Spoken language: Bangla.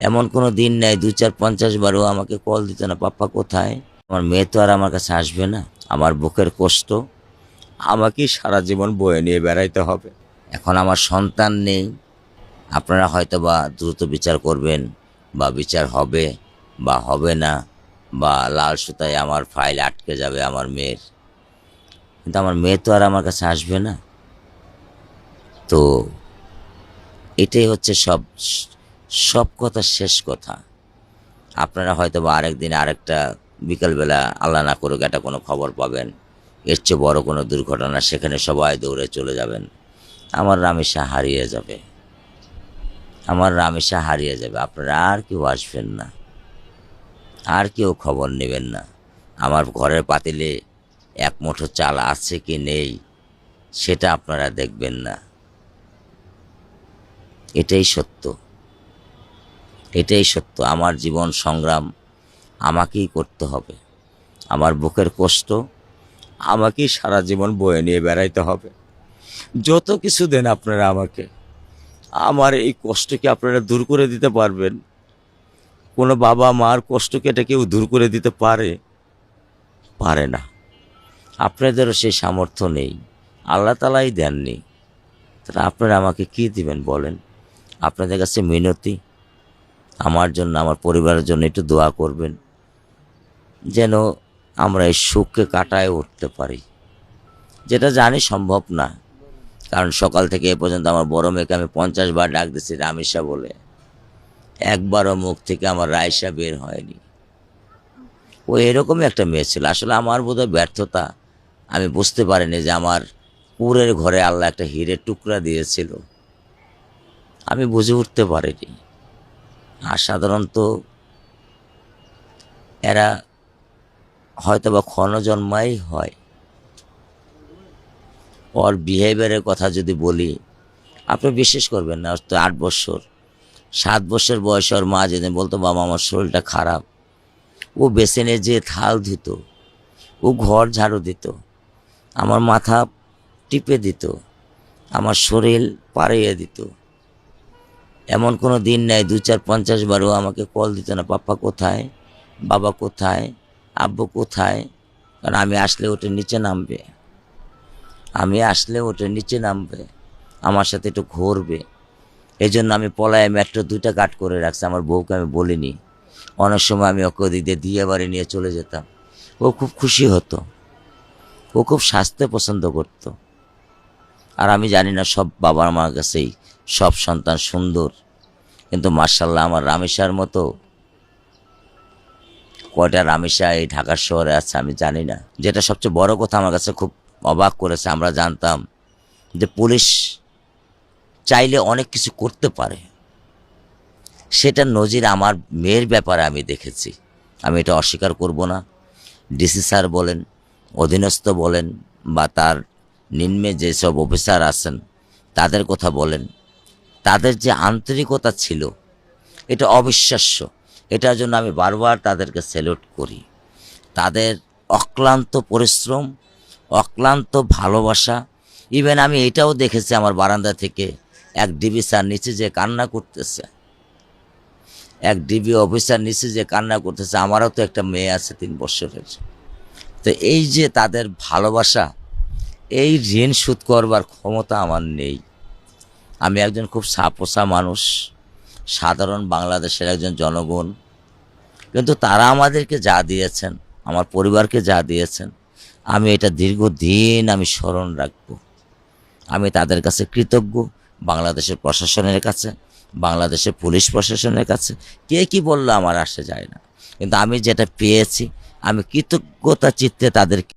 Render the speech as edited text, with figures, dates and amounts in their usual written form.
এমন কোনো দিন নেই ২-৪-৫০ বারও আমাকে কল দিত না, পাপ্পা কোথায়? আমার মেয়ে তো আর আমার কাছে আসবে না। আমার বুকের কষ্ট আমাকেই সারা জীবন বয়ে নিয়ে বেড়াইতে হবে। এখন আমার সন্তান নেই। আপনারা হয়তো বা দ্রুত বিচার করবেন, বা বিচার হবে বা হবে না, বা লাল সুতায় আমার ফাইল আটকে যাবে আমার মেয়ের। কিন্তু আমার মেয়ে তো আর আমার কাছে আসবে না। তো এটাই হচ্ছে সব সব কথার শেষ কথা। আপনারা হয়তো বা আরেকদিন আরেকটা বিকালবেলা আল্লাহ না করুক একটা কোনো খবর পাবেন, এর চেয়ে বড় কোনো দুর্ঘটনা, সেখানে সবাই দৌড়ে চলে যাবেন। আমার রামেশা হারিয়ে যাবে, আমার রামেশা হারিয়ে যাবে। আপনারা আর কেউ আসবেন না, আর কেউ খবর নেবেন না। আমার ঘরের পাতিলে এক মুঠো চাল আছে কি নেই সেটা আপনারা দেখবেন না। এটাই সত্য, এটাই সত্য। আমার জীবন সংগ্রাম আমাকেই করতে হবে। আমার বুকের কষ্ট আমাকেই সারা জীবন বয়ে নিয়ে বেড়াইতে হবে। যত কিছু দেন আপনারা আমাকে, আমার এই কষ্টকে আপনারা দূর করে দিতে পারবেন? কোনো বাবা মার কষ্টকে এটা কেউ দূর করে দিতে পারে? পারে না। আপনাদেরও সেই সামর্থ্য নেই, আল্লাহ তালাই দেননি। তাহলে আপনারা আমাকে কি দিবেন বলেন? আপনাদের কাছে মিনতি, আমার জন্য, আমার পরিবারের জন্য একটু দোয়া করবেন, যেন আমরা এই সুখকে কাটায় উঠতে পারি, যেটা জানি সম্ভব না। কারণ সকাল থেকে এ পর্যন্ত আমার বড় মেয়েকে আমি 50 বার ডাক দিচ্ছি রামিসা বলে, একবারও মুখ থেকে আমার রাইসা বের হয়নি। ও এরকমই একটা মেয়ে ছিল। আসলে আমার বোধহয় ব্যর্থতা, আমি বুঝতে পারিনি যে আমার কুড়ের ঘরে আল্লাহ একটা হীরের টুকরা দিয়েছিল, আমি বুঝে উঠতে পারিনি। আর সাধারণত এরা হয়তো বা ক্ষণজন্মাই হয়। ওর বিহেভিয়ারের কথা যদি বলি, আপনি বিশ্বাস করবেন না। ওর তো 8 বছর 7 বছর বয়সে ওর মা যেদিন বলতো বাবা আমার শরীরটা খারাপ, ও বেসিনে যেয়ে থাল ধুত, ও ঘর ঝাড়ু দিত, আমার মাথা টিপে দিত, আমার শরীর পাড়িয়ে দিত। এমন কোনো দিন নেই ২-৪-৫০ বারও আমাকে কল দিত না, পাপ্পা কোথায়, বাবা কোথায়, আব্বু কোথায়? কারণ আমি আসলে ওটা নিচে নামবে, আমি আসলে ওটা নিচে নামবে, আমার সাথে একটু ঘুরবে। এই জন্য আমি পলায়ে মেট্রো 2টা কাট করে রাখছি। আমার বউকে আমি বলিনি। অনেক সময় আমি ওকে ওদিক দিয়ে দিয়ে বাড়ি নিয়ে চলে যেতাম, ও খুব খুশি হতো, ও খুব স্বাস্থ্য পছন্দ করত। আর আমি জানি না সব বাবা মার কাছেই সব সন্তান সুন্দর, কিন্তু মার্শাল্লাহ আমার রামেশার মতো কয়টা রামেশা এই ঢাকার শহরে আছে আমি জানি না। যেটা সবচেয়ে বড় কথা আমার কাছে খুব অবাক করেছে, আমরা জানতাম যে পুলিশ চাইলে অনেক কিছু করতে পারে, সেটা নজির আমার মেয়ের ব্যাপারে আমি দেখেছি। আমি এটা অস্বীকার করব না। ডিসি স্যার বলেন, অধীনস্থ বলেন, বা তার নিম্নে যেসব অফিসার আছেন তাদের কথা বলেন, তাদের যে আন্তরিকতা ছিল এটা অবিশ্বাস্য। এটার জন্য আমি বারবার তাদেরকে স্যালুট করি। তাদের অক্লান্ত পরিশ্রম, অক্লান্ত ভালোবাসা। ইভেন আমি এটাও দেখেছি আমার বারান্দা থেকে এক ডিবি স্যার নিচে যে কান্না করতেছে, এক ডিবি অফিসার নিচে যে কান্না করতেছে। আমারও তো একটা মেয়ে আছে 3 বছরের। তো এই যে তাদের ভালোবাসা, এই ঋণ শোধ করবার ক্ষমতা আমার নেই। আমি একজন খুব সাপোসা মানুষ, সাধারণ বাংলাদেশের একজন জনগণ, কিন্তু তারা আমাদেরকে যা দিয়েছেন, আমার পরিবারকে যা দিয়েছেন, আমি এটা দীর্ঘদিন আমি স্মরণ রাখব। আমি তাদের কাছে কৃতজ্ঞ, বাংলাদেশের প্রশাসনের কাছে, বাংলাদেশের পুলিশ প্রশাসনের কাছে। কে কি বললো আমার আসে যায় না, কিন্তু আমি যেটা পেয়েছি আমি কৃতজ্ঞতা চিত্তে তাদেরকে